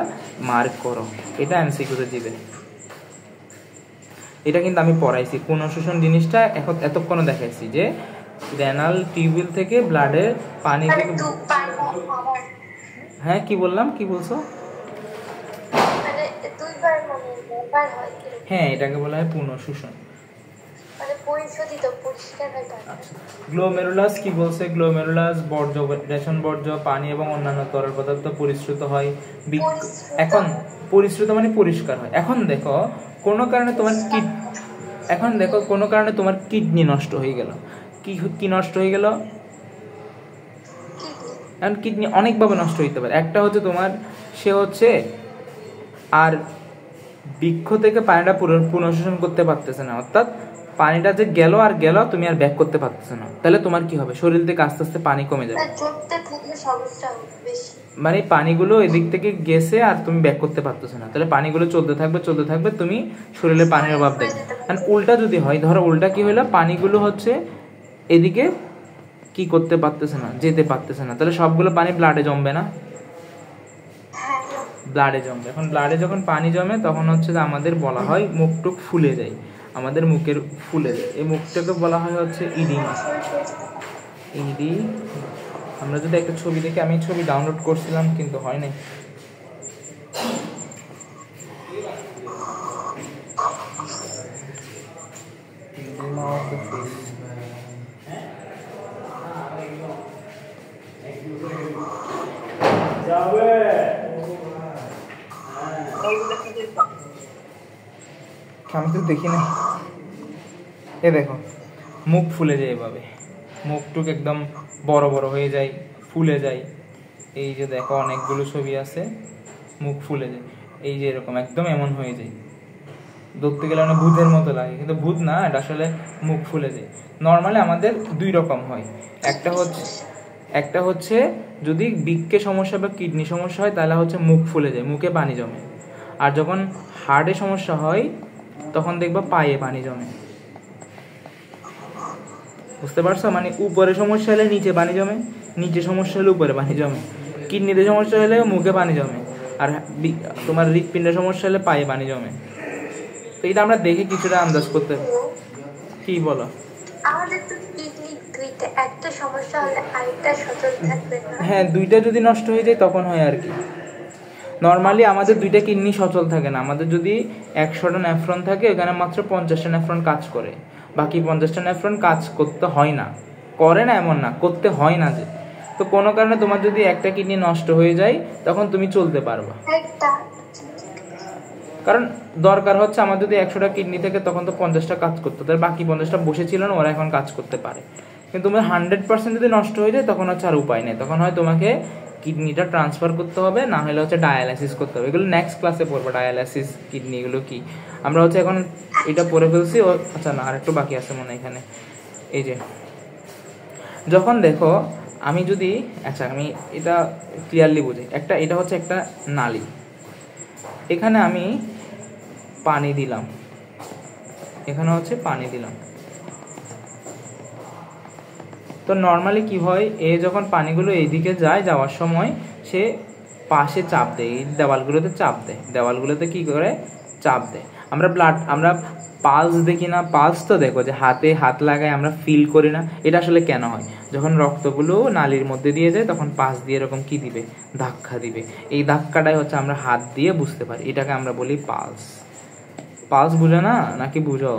মার্ক করো, এটা এমসিকিউতে দিবে। এটা কিন্তু আমি পড়াইছি, পুনঃশোষণ জিনিসটা এখন এতক্ষণ দেখাইছি যে রেনাল টিউবিল থেকে ব্লাডের পানি থেকে। হ্যাঁ, কি বললাম? কি বলছো? হ্যাঁ, এটাকে বলা হয় পুনঃশোষণ। গ্লোমেরুলাস কি বলছে? গ্লোমেরুলাস বর্জ্য, রেশন বর্জ্য, পানি এবং অন্যান্য তরল পদার্থ পরিশ্রুত হয়। এখন পরিশ্রুত মানে পরিষ্কার হয়। এখন দেখো কোনো কারণে তোমার কিডনি নষ্ট হয়ে গেল। কি নষ্ট হয়ে গেল? এখন কিডনি অনেকভাবে নষ্ট হইতে পারে। একটা হচ্ছে তোমার সে হচ্ছে আর বৃক্ষ থেকে পানিটা পুনঃশোষণ করতে পারতেছে না, অর্থাৎ পানিটা যে গেল আর গেল, তুমি আর ব্যাক করতে পারতেছ না। তাহলে তোমার কি হবে? শরীর থেকে আস্তে আস্তে পানি কমে যাবে, মানে পানিগুলো এদিক থেকে গেছে আর তুমি ব্যাক করতে পারতেছ না। তাহলে পানিগুলো চলতে থাকবে, তুমি শরীরে পানির অভাব দেখবে। আর উল্টা যদি হয়, ধরো উল্টা কি হইলো, পানিগুলো হচ্ছে এদিকে কি করতে পারতেছে না, যেতে পারতেছে না, তাহলে সবগুলো পানি ব্লাডে জমবে না? ব্লাডে জমবে। এখন ব্লাডে যখন পানি জমে, তখন হচ্ছে যে আমাদের বলা হয় মুখটুক ফুলে যায়, আমাদের মুখের ফুলে যায়। এই মুখটাকে বলা হয় হচ্ছে ইডিমা। ইডি, আমরা যদি একটা ছবি দেখি, আমি ছবি ডাউনলোড করছিলাম কিন্তু হয় নাই। আমি তো দেখি না। এ দেখো, মুখ ফুলে যায় এভাবে, মুখটুক একদম বড় বড় হয়ে যায়, ফুলে যায়। এই যে দেখো অনেকগুলো ছবি আছে, মুখ ফুলে যায়, এই যে এরকম একদম এমন হয়ে যায়। ধরতে গেলে মানে ভূতের মতো লাগে, কিন্তু ভূত না, এটা আসলে মুখ ফুলে যায়। নর্মালি আমাদের দুই রকম হয়, একটা হচ্ছে যদি বৃক্কে সমস্যা বা কিডনি সমস্যা হয়, তাহলে হচ্ছে মুখ ফুলে যায়, মুখে পানি জমে। আর যখন হার্টে সমস্যা হয়, তখন দেখবা পায়ে পানি জমে। বুঝতে পারছো? মানে উপরে সমস্যা হলে নিচে পানি জমে, নিচে সমস্যা হলে উপরে পানি জমে। কিডনিতে সমস্যা হলে মুখে পানি জমে, আর তোমার হৃৎপিণ্ডের সমস্যা হলে পায়ে পানি জমে। তো এটা আমরা দেখে কিছুটা আন্দাজ করতে। কি বলো? হ্যাঁ, দুইটা যদি নষ্ট হয়ে যায় তখন হয় আর কি। নর্মালি আমাদের দুইটা কিডনি সচল থাকে না। আমাদের যদি 100টা নেফ্রন থাকে, ওখানে মাত্র 50টা নেফ্রন কাজ করে, বাকি 50টা নেফ্রন কাজ করতে হয় না। করে না এমন না, করতে হয় না যে। তো কোনো কারণে তোমার যদি একটা কিডনি নষ্ট হয়ে যায়, তখন তুমি চলতে পারবা। কারণ দরকার হচ্ছে আমার যদি 100টা কিডনি থেকে তখন তো 50টা কাজ করতো, তার বাকি 50টা বসেছিল না, ওরা এখন কাজ করতে পারে। কিন্তু তোমার 100% যদি নষ্ট হয়ে যায় তখন হচ্ছে আর উপায় নেই, তখন হয় তোমাকে কিডনিটা ট্রান্সফার করতে হবে, না হলে হচ্ছে ডায়ালাইসিস করতে হবে। এগুলো নেক্সট ক্লাসে পড়বো, ডায়ালাইসিস কিডনি এগুলো কি। আমরা হচ্ছে এখন এটা পড়ে ফেলছি। আচ্ছা না, আর একটু বাকি আছে মনে হয় এখানে। এই যে যখন দেখো আমি যদি, আচ্ছা আমি এটা ক্লিয়ারলি বুঝি, এটা হচ্ছে একটা নালী, এখানে আমি পানি দিলাম, এখানে হচ্ছে পানি দিলাম। তো নর্মালি কি হয়, যখন পানিগুলো এইদিকে যায়, যাওয়ার সময় সে পাশে চাপ দেয়, এই দেওয়ালগুলোতে চাপ দেয়, দেওয়ালগুলোতে কি করে চাপ দেয়। আমরা পালস দেখি না, পালস তো দেখো যে হাতে হাত লাগায় আমরা ফিল করি না, এটা আসলে কেন হয়? যখন রক্তগুলো নালীর মধ্যে দিয়ে যায় তখন পাশ দিয়ে এরকম কি দিবে, ধাক্কা দিবে। এই ধাক্কাটাই হচ্ছে আমরা হাত দিয়ে বুঝতে পারি, এটাকে আমরা বলি পালস। পালস বুঝো না নাকি বুঝো?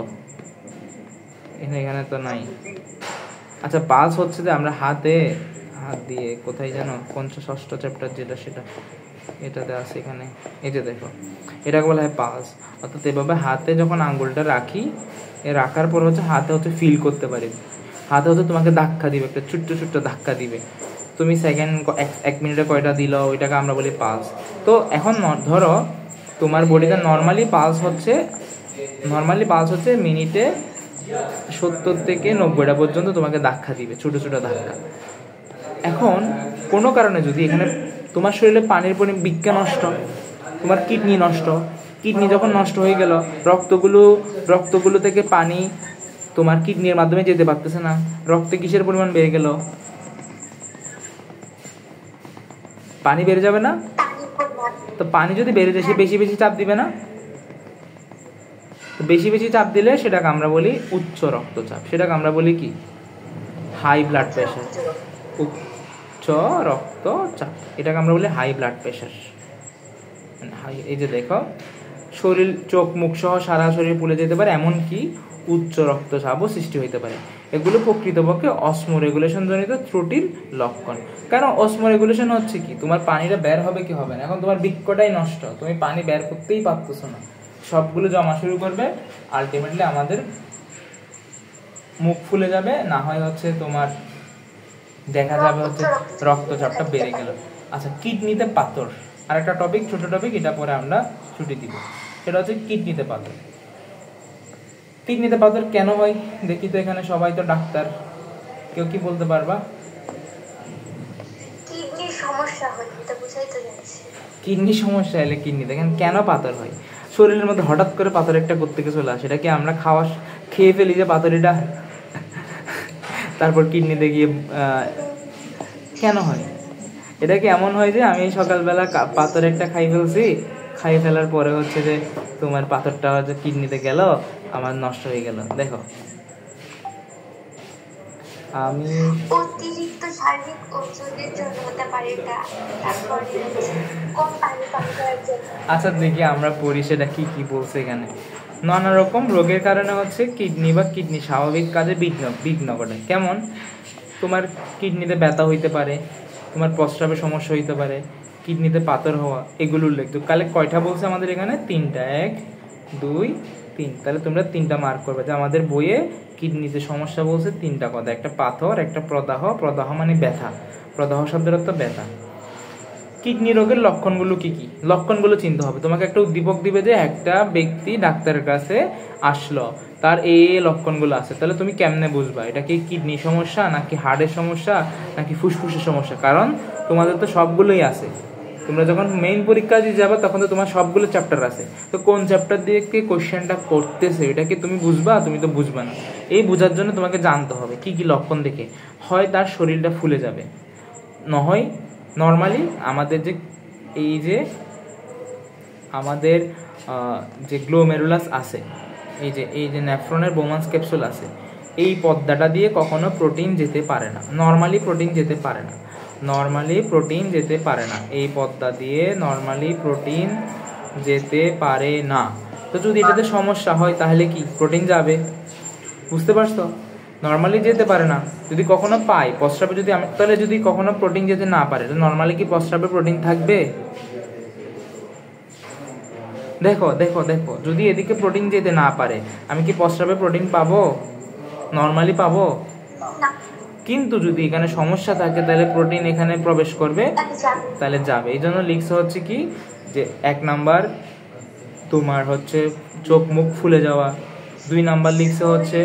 এখানে তো নাই। আচ্ছা পালস হচ্ছে যে আমরা হাত দিয়ে কোথায় জানো, 56 চ্যাপ্টার যেটা সেটা এটাতে আছে এখানে, এই যে দেখো এটাকে বলা হয় পালস। অর্থাৎ এভাবে হাতে যখন আঙ্গুলটা রাখি, রাখার পর হচ্ছে হাতে হচ্ছে ফিল করতে পারি, হাতে হচ্ছে তোমাকে ধাক্কা দিবে, একটা ছোট্ট ছোট্ট ধাক্কা দিবে। তুমি সেকেন্ড 1 মিনিটে কয়টা দিল, ওইটাকে আমরা বলি পালস। তো এখন ধরো তোমার বডিতে নর্মালি পালস হচ্ছে মিনিটে 70 থেকে 90টা পর্যন্ত তোমাকে ধাক্কা দিবে, ছোট ছোট ধাক্কা। এখন কোনো কারণে যদি এখানে তোমার শরীরে পানির পরিমাণ বিজ্ঞান নষ্ট, তোমার কিডনি নষ্ট, কিডনি যখন নষ্ট হয়ে গেল, রক্তগুলো থেকে পানি তোমার কিডনির মাধ্যমে যেতে পারতেছে না, রক্তে কিসের পরিমাণ বেড়ে গেল? পানি বেড়ে যাবে না? তো পানি যদি বেড়ে যায় সে বেশি বেশি চাপ দিবে না? বেশি বেশি চাপ দিলে সেটাকে আমরা বলি উচ্চ রক্তচাপ, সেটাকে আমরা বলি কি, হাই ব্লাড প্রেশার। উচ্চ রক্তচাপ এটাকে আমরা বলি হাই ব্লাড প্রেশার। এই যে দেখো শরীর, চোখ মুখ সহ সারা শরীর ফুলে যেতে পারে, এমনকি উচ্চ রক্তচাপও সৃষ্টি হইতে পারে। এগুলো প্রকৃতপক্ষে অসমো রেগুলেশন জনিত ত্রুটির লক্ষণ। কেন অসমো রেগুলেশন হচ্ছে কি, তোমার পানিটা বের হবে কি হবে না, এখন তোমার বৃক্কটাই নষ্ট, তুমি পানি বের করতেই পারতেছো না, সবগুলো জমা শুরু করবে, আলটিমেটলি আমাদের মুখ ফুলে যাবে, না হয় হচ্ছে তোমার দেখা যাবে হচ্ছে রক্তচাপটা বেড়ে গেল। আচ্ছা কিডনিতে পাথর, আর একটা টপিক, ছোট টপিক, এটা পরে আমরা ছুটি দিব, সেটা হচ্ছে কিডনিতে পাথর। কিডনিতে পাথর কেন হয় দেখি তো, এখানে সবাই তো ডাক্তার, কেউ কি বলতে পারবা? কিডনির সমস্যা হয়, এটা বুঝাই তো যাচ্ছে। কিডনি সমস্যা এলে কিডনি দেখেন কেন পাথর হয়, শরীরের মধ্যে হঠাৎ করে পাথর একটা কোত্থেকে চলে আসে, এটা কি আমরা খেয়ে ফেলি যে পাথরিটা, তারপর কিডনিতে গিয়ে কেন হয়? এটা কি এমন হয় যে আমি সকালবেলা পাথর একটা খাই ফেলার পরে হচ্ছে যে তোমার পাথরটা হচ্ছে কিডনিতে গেল, আমার নষ্ট হয়ে গেল? দেখো আমি অতিরিক্ত শারীরিক ওজনের জন্য হতে পারে এটা, তারপরে কম পানি পান করার জন্য। আচ্ছা দেখি আমরা পড়ি সেটা কি কি বলছে এখানে। নানা রকম রোগের কারণে হচ্ছে কিডনি বা কিডনি স্বাভাবিক কাজে বিঘ্ন ঘটে। কেমন? তোমার কিডনিতে ব্যথা হইতে পারে, তোমার প্রস্রাবে সমস্যা হইতে পারে, কিডনিতে পাথর হওয়া, এগুলো উল্লেখযোগ্য। কালে কয়টা বলছে আমাদের এখানে? 3টা, 1 2 3। তাহলে তোমরা 3টা মার্ক করবে যে আমাদের বইয়ে কিডনিতে সমস্যা বলছে 3টা কথা, একটা পাথর, একটা প্রদাহ মানে ব্যথা, প্রদাহ শব্দের অর্থ ব্যথা। কিডনি রোগের লক্ষণগুলো কি কি, লক্ষণগুলো চিনতে হবে। তোমাকে একটা উদ্দীপক দিবে যে একটা ব্যক্তি ডাক্তারের কাছে আসলো, তার এই লক্ষণগুলো আছে, তাহলে তুমি কেমনে বুঝবা এটা কি কিডনি সমস্যা নাকি হার্টের সমস্যা নাকি ফুসফুসের সমস্যা? কারণ তোমাদের তো সবগুলোই আছে, তোমরা যখন মেইন পরীক্ষা দিয়ে যাবে তখন তো তোমার সবগুলো চ্যাপ্টার আছে, তো কোন চ্যাপ্টার দিয়ে কি কোশ্চেনটা করতেছে এটা কি তুমি বুঝবা? তুমি তো বুঝবা না। এই বোঝার জন্য তোমাকে জানতে হবে কি কি লক্ষণ দেখে, হয় তার শরীরটা ফুলে যাবে, নহয় নর্মালি আমাদের যে গ্লোমেরুলাস আছে, এই যে নেফ্রনের বোমান্স ক্যাপসুল আছে, এই পর্দাটা দিয়ে কখনো প্রোটিন যেতে পারে না, নর্মালি প্রোটিন যেতে পারে না, এই পর্দা দিয়ে নর্মালি প্রোটিন যেতে পারে না। তো যদি এটাতে সমস্যা হয় তাহলে কি প্রোটিন যাবে? বুঝতে পারছো? নর্মালি যেতে পারে না, যদি কখনো পাই প্রস্রাবে, তাহলে যদি কখনো প্রোটিন যেতে না পারে, নর্মালি কি প্রস্রাবে প্রোটিন থাকবে? দেখো দেখো দেখো, যদি এদিকে প্রোটিন যেতে না পারে, আমি কি প্রস্রাবে প্রোটিন পাবো? নর্মালি পাবো? না, কিন্তু যদি এখানে সমস্যা থাকে তাহলে প্রোটিন এখানে প্রবেশ করবে, তাহলে যাবে। তাহলে যাবে। এই জন্য লিখছে হচ্ছে কি যে 1 নাম্বার তোমার হচ্ছে চোখ মুখ ফুলে যাওয়া, 2 নাম্বার লিখছে হচ্ছে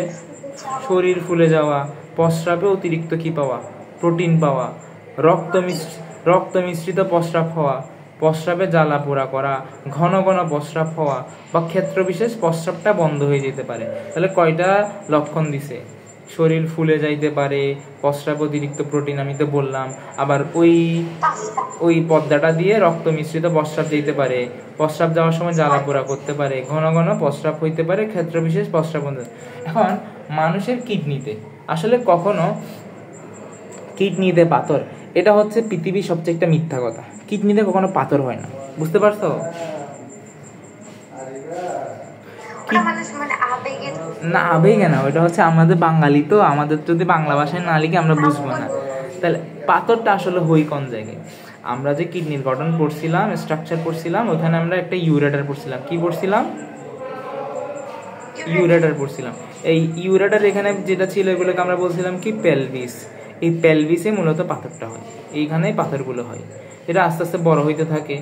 শরীর ফুলে যাওয়া, প্রস্রাবে অতিরিক্ত কি পাওয়া? প্রোটিন পাওয়া, রক্ত মিশ্রিত প্রস্রাব হওয়া, প্রস্রাবে জ্বালা পোড়া করা, ঘন ঘন প্রস্রাব হওয়া, বা ক্ষেত্র বিশেষ প্রস্রাবটা বন্ধ হয়ে যেতে পারে। তাহলে কয়টা লক্ষণ দিছে? শরীর ফুলে যাইতে পারে, প্রস্রাব অতিরিক্ত প্রোটিন আমি তো বললাম, আবার ওই পর্দাটা দিয়ে রক্ত মিশ্রিত প্রস্রাব যেতে পারে, প্রস্রাব যাওয়ার সময় জ্বালা পোড়া করতে পারে, ঘন ঘন প্রস্রাব হইতে পারে, ক্ষেত্র বিশেষ প্রস্রাব বন্ধ। এখন মানুষের কিডনিতে আসলে কখনো কিডনিতে পাথর, এটা হচ্ছে পৃথিবীর সবচেয়ে একটা মিথ্যা কথা। কিডনিতে কখনো পাথর হয় না, বুঝতে পারছো? না আবেগে না, ওইটা হচ্ছে আমাদের বাঙালি তো, আমাদের যদি বাংলা ভাষায় না লিখে আমরা বুঝবো না। তাহলে পাথরটা আসলে হই কোন জায়গায়? আমরা যে কিডনির গঠন পড়ছিলাম, স্ট্রাকচার পড়ছিলাম, ওইখানে আমরা একটা ইউরেটার পড়ছিলাম। কি পড়ছিলাম? ইউরেটার পড়ছিলাম। এই ইউরেটার এখানে যেটা ছিল এগুলোকে আমরা বলছিলাম কি পেলভিস। এই পেলভিসে মূলত পাথরটা হয়, এইখানেই পাথরগুলো হয়। এটা আস্তে আস্তে বড় হইতে থাকে।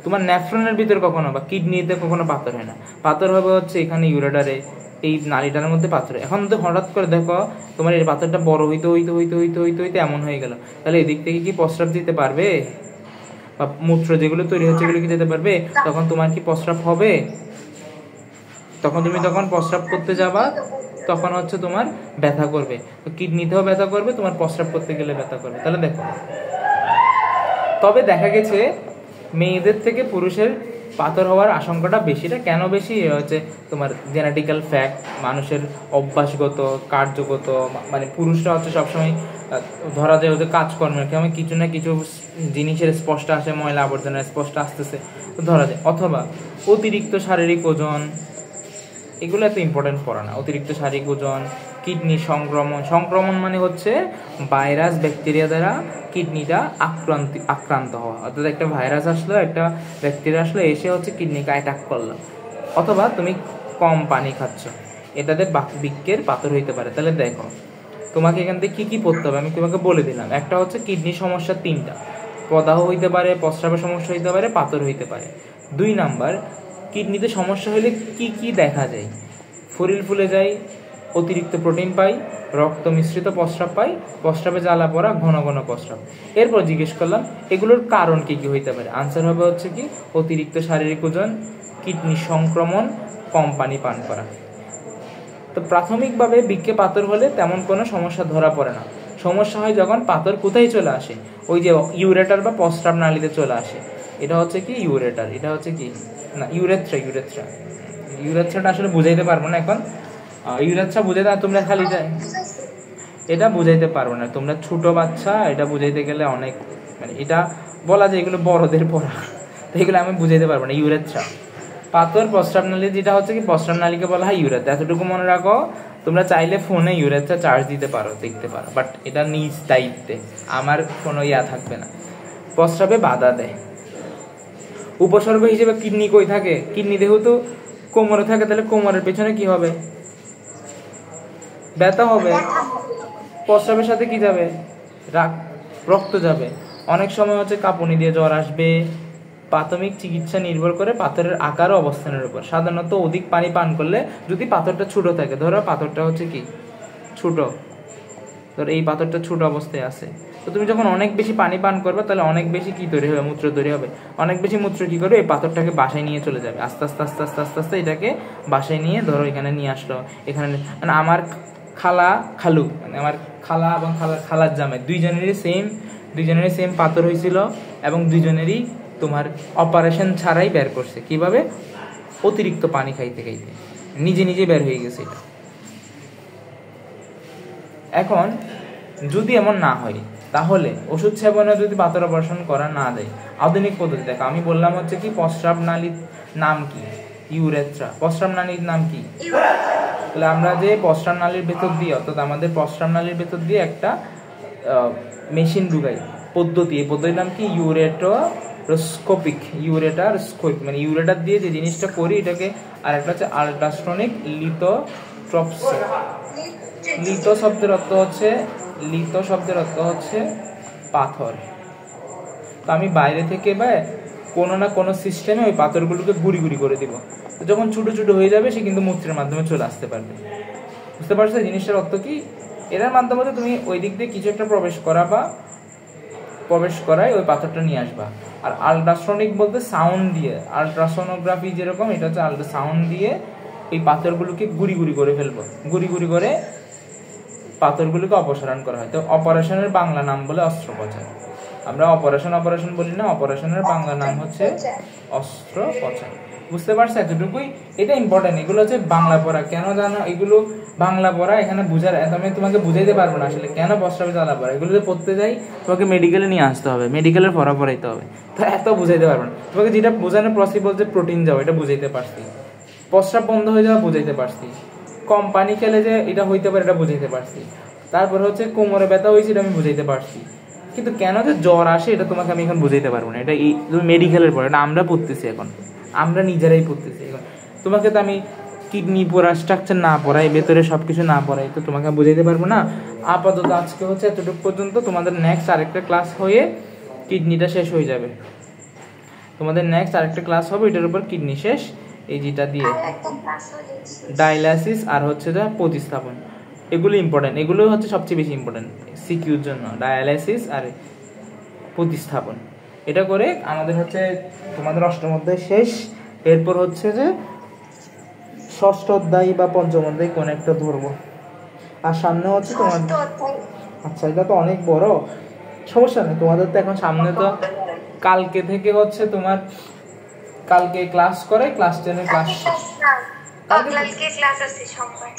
তোমার নেফ্রনের ভিতর কখনো বা কিডনিতে কখনো পাথর হয় না, পাথর হবে হচ্ছে এখানে ইউরেটারে, এই নালীটার মধ্যে পাথর। এখন তো হঠাৎ করে দেখো তোমার এই পাথরটা বড় হইতে হইতে হইতে হইতে হইতে হইতে এমন হয়ে গেল, তাহলে এদিক থেকে কি প্রস্রাব দিতে পারবে? বা মূত্র যেগুলো তৈরি হচ্ছে এগুলো কি যেতে পারবে? তখন তোমার কি প্রস্রাব হবে? তখন তুমি যখন প্রস্রাব করতে যাবা তখন হচ্ছে তোমার ব্যথা করবে, কিডনিতেও ব্যথা করবে, তোমার প্রস্রাব করতে গেলে ব্যথা করবে। তাহলে দেখো, তবে দেখা গেছে মেয়েদের থেকে পুরুষের পাথর হওয়ার আশঙ্কাটা বেশি। এটা কেন বেশি? হচ্ছে তোমার জেনেটিক্যাল ফ্যাক্ট, মানুষের অভ্যাসগত, কার্যগত। মানে পুরুষরা হচ্ছে সবসময় ধরা যায় ওদের কাজকর্মের কেমন কিছু না কিছু জিনিসের স্পষ্ট আসে, ময়লা আবর্জনার স্পষ্ট আসতেছে তো ধরা যায়। অথবা অতিরিক্ত শারীরিক ওজন, এগুলো এত ইম্পর্টেন্ট পড়া না। অতিরিক্ত শারীরিক ওজন, কিডনি সংক্রমণ মানে হচ্ছে ভাইরাস ব্যাকটেরিয়া দ্বারা কিডনিটা আক্রান্ত হওয়া। অর্থাৎ একটা ভাইরাস আসলো, একটা ব্যাকটেরিয়া আসলো, এসে হচ্ছে কিডনিকে অ্যাটাক করলো। অথবা তুমি কম পানি খাচ্ছ, এটাতে বৃক্কের পাথর হইতে পারে। তাহলে দেখো তোমাকে এখান থেকে কী কী পড়তে হবে আমি তোমাকে বলে দিলাম। একটা হচ্ছে কিডনির সমস্যা 3টা, প্রদাহ হইতে পারে, প্রস্রাবের সমস্যা হইতে পারে, পাথর হইতে পারে। 2 নাম্বার, কিডনিতে সমস্যা হলে কি কি দেখা যায়? শরীর ফুলে যায়, অতিরিক্ত প্রোটিন পাই, রক্ত মিশ্রিত প্রস্রাব পাই, প্রস্রাবে জ্বালা পড়া, ঘন ঘন প্রস্রাব। এরপর জিজ্ঞেস করলাম এগুলোর কারণ কি কি হইতে পারে। আনসার হবে হচ্ছে কি অতিরিক্ত শারীরিক ওজন, কিডনি সংক্রমণ, কম পানি পান করা। তো প্রাথমিকভাবে বৃক্কে পাথর হলে তেমন কোনো সমস্যা ধরা পড়ে না। সমস্যা হয় যখন পাথর কোথায় চলে আসে? ওই যে ইউরেটার বা প্রস্রাব নালীতে চলে আসে। এটা হচ্ছে কি ইউরেটার, এটা হচ্ছে কি না ইউরেথ্রা। ইউরেথ্রাটা আসলে বুঝাইতে পারবো না এখন। ইউরেথ্রা বুঝাইতে তোমরা খালি এটা বুঝাইতে পারবো না, তোমরা ছোট বাচ্চা, এটা বুঝাইতে গেলে অনেক মানে এটা বলা যায় এগুলো বড়দের পড়া, তো এগুলো আমি বুঝাইতে পারবো না। ইউরেথ্রা পাথর, প্রস্রাব নালী, যেটা হচ্ছে কি প্রস্রাব নালীকে বলা হয় ইউরেথ্রা। এতটুকু মনে রাখো। তোমরা চাইলে ফোনে ইউরেথ্রা চার্জ দিতে পারো, দেখতে পারো, বাট এটা নিজ দায়িত্বে, আমার কোনো থাকবে না। প্রস্রাবে বাধা দেয়। উপসর্গ হিসেবে কিডনি কই থাকে? কিডনি যেহেতু কোমরে থাকে, তাহলে কোমরের পেছনে কি হবে? ব্যথা হবে। প্রস্রাবের সাথে কি যাবে? রক্ত যাবে। অনেক সময় হচ্ছে কাঁপুনি দিয়ে জ্বর আসবে। প্রাথমিক চিকিৎসা নির্ভর করে পাথরের আকার ও অবস্থানের উপর। সাধারণত অধিক পানি পান করলে, যদি পাথরটা ছোট থাকে, ধরো পাথরটা হচ্ছে কি ছোট, ধরো এই পাথরটা ছোট অবস্থায় আছে, তো তুমি যখন অনেক বেশি পানি পান করবে তাহলে অনেক বেশি কি তৈরি হবে? মূত্র তৈরি হবে। অনেক বেশি মূত্র কি করবে? এই পাথরটাকে বাসায় নিয়ে চলে যাবে। আস্তে আস্তে আস্তে আস্তে আস্তে আস্তে এটাকে বাসায় নিয়ে ধরো এখানে নিয়ে আসলো। এখানে মানে আমার খালু মানে আমার খালা এবং খালার জামাই দুইজনেরই সেম পাথর হয়েছিল, এবং দুইজনেরই তোমার অপারেশন ছাড়াই বের করছে। কিভাবে? অতিরিক্ত পানি খাইতে খাইতে নিজে নিজে বের হয়ে গেছে এটা। এখন যদি এমন না হয়, তাহলে ওষুধ সেবনে যদি পাথর অপারেশন করা না দেয়, আধুনিক পদ্ধতি দেখো আমি বললাম হচ্ছে কি প্রস্রাব নালীর নাম কি? ইউরেথ্রা। প্রস্রাব নালীর নাম কি? তাহলে আমরা যে প্রস্রাব নালীর ভেতর দিয়ে, অর্থাৎ আমাদের প্রস্রাব নালীর ভেতর দিয়ে একটা মেশিন ঢুকাই পদ্ধতি, এই পদ্ধতির নাম কি? স্কোপিক ইউরেটার স্কোপিক, মানে ইউরেটার দিয়ে যে জিনিসটা করি এটাকে, আর একটা হচ্ছে আল্ট্রাসনিক লিথোট্রপসি। লিথো শব্দের অর্থ হচ্ছে পাথর। তো আমি বাইরে থেকে বা কোনো না কোনো সিস্টেমে ওই পাথরগুলোকে গুঁড়ি গুঁড়ি করে দিব, তো যখন ছোটো ছোটো হয়ে যাবে সে কিন্তু মূত্রের মাধ্যমে চলে আসতে পারবে। বুঝতে পারছো জিনিসটার অর্থ কি? এটার মাধ্যমে তুমি ওই দিক দিয়ে কিছু একটা প্রবেশ করায় ওই পাথরটা নিয়ে আসবা। আর আল্ট্রাসনিক বলতে সাউন্ড দিয়ে, আল্ট্রাসোনোগ্রাফি যেরকম, এটা হচ্ছে আল্ট্রাসাউন্ড দিয়ে এই পাথরগুলোকে গুঁড়ি গুঁড়ি করে ফেলবো, গুঁড়ি গুঁড়ি করে পাথরগুলোকে অপসারণ করা হয়। তো অপারেশনের বাংলা নাম বলে অস্ত্রোপচার। আমরা অপারেশন বলি না, অপারেশনের বাংলা নাম হচ্ছে অস্ত্রোপচার। বুঝতে পারছো এতটুকুই? এটা ইম্পর্টেন্ট, এগুলো হচ্ছে বাংলা পড়া। কেন জানো এগুলো বাংলা পড়া? এখানে বুঝার, আমি তোমাকে বুঝাইতে পারবো না আসলে কেন প্রস্রাবে জ্বালা পড়া। এগুলো যদি পড়তে যাই তোমাকে মেডিকেলে নিয়ে আসতে হবে, মেডিকেলের পড়া পড়াইতে হবে, তো এত বুঝাইতে পারবো না তোমাকে। যেটা বোঝানো পসিবল যে প্রোটিন যাও, এটা বুঝাইতে পারছি। প্রস্রাব বন্ধ হয়ে যাওয়া বুঝাইতে পারছি। কম পানি খেলে যে এটা হইতে পারে এটা বুঝাইতে পারছি। তারপর হচ্ছে কোমরে ব্যথা হয়েছে, এটা আমি বুঝাইতে পারছি। কিন্তু কেন যে জ্বর আসে এটা তোমাকে আমি এখন বুঝাইতে পারবো না। এটা তুমি মেডিকেলের পড়া, এটা আমরা পড়তেছি এখন, আমরা নিজেরাই পড়তেছি এখন। তোমাকে তো আমি কিডনি পড়া স্ট্রাকচার না পড়াই, ভেতরে সব কিছু না পড়াই, তো তোমাকে বুঝাইতে পারবো না। আপাতত আজকে হচ্ছে এতটুকু পর্যন্ত। তোমাদের নেক্সট আরেকটা ক্লাস হয়ে কিডনিটা শেষ হয়ে যাবে। তোমাদের নেক্সট আরেকটা ক্লাস হবে এটার উপর, কিডনি শেষ এই যেটা দিয়ে ডায়ালাইসিস আর হচ্ছে যে প্রতিস্থাপন। এগুলো ইম্পর্টেন্ট, এগুলো হচ্ছে সবচেয়ে বেশি ইম্পর্টেন্ট সিকিউর জন্য, ডায়ালাইসিস আর প্রতিস্থাপন। এটা করে আমাদের হচ্ছে তোমাদের অষ্টম অধ্যায় শেষ। এরপর হচ্ছে যে ষষ্ঠ অধ্যায় বা পঞ্চম অধ্যায় কোন একটা ধরবো। আর সামনে হচ্ছে তোমার, আচ্ছা এটা তো অনেক বড়, সমস্যা নেই। তোমাদের তো এখন সামনে তো কালকে থেকে হচ্ছে তোমার, কালকে ক্লাস করে ক্লাস 10 এর ক্লাস, কালকে ক্লাস আছে সোমবার।